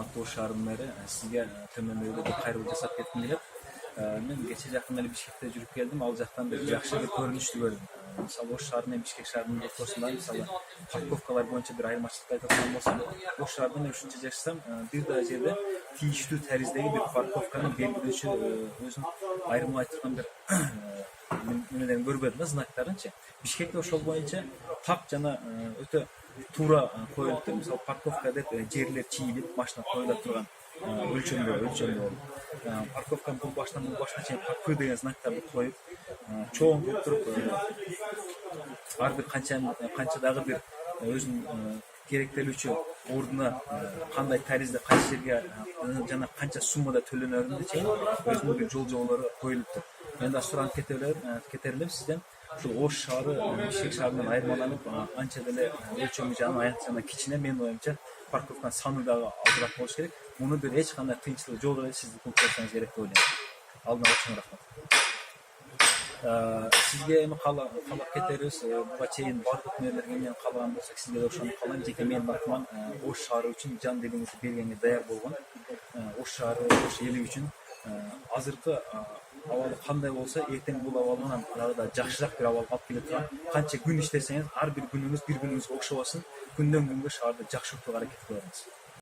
урматтуу Ош шаарынын мэри, сизге төмөндөгү бир кайрылуу жасап кетким келет. Мен кече жакын эле Бишкекте жүрүп келдим. Ал жактан бир жакшы бир көрүнүштү көрдүм. Мисалы Ош шаары менен Бишкек шаарынын ортосунда мисалы парковкалар боюнча бир айырмачылыкты айтadigan болсом, Ош шаарында мен ушунча жашасам, бир да жерде тийиштүү тариздеги бир парковканы белгилөөчү өзүнүн айырмалай турган бир немелерин көрбөдүм, знактарынчы. Бишкекте ошол боюнча так жана өтө туура коюлуптур. Мисалы парковка деп жерлер чийилип, машина коюла турган өлчөмдө болуп. Парковканы бул баштан чейин П деген знактарды коюп, чоң кылып туруп, ар бир канча дагы бир өзүнүн керектелүүчү ордуна кандай таризде кайсы жерге жана канча суммада төлөнөрүнө чейин өзүнүн бир жол коюлуптур. Мен да суранып кетер элем сизден. Ушул Ош шаары Бишкек шаарынан айырмаланып, анча деле өлчөмү жагынан аянтча кичине, менин оюмча парковканын саны дагы азыраак болуш керек. Муну бир эч кандай кыйынчылыгы жок эле сиз кылып койсоңуз керек деп ойлойм. Алдын ала чоң рахмат. Сизге эми каалап кетерибиз. Буга чейин бардык мээрлерге эмнени каалаган болсок, сизге да ошону каалайм. Жеке менин атыман Ош шаары үчүн жан делиңизди бергенге даяр болгон, Ош шаары, Ош эли үчүн азыркы абалы кандай болсо, эртең бул абалынан дагы да жакшыраак бир абалга алып келе турган, канча күн иштесеңиз, ар бир күнүңүз окшобосун, күндөн күнгө шаарды жакшыртууга аракет кылабыз.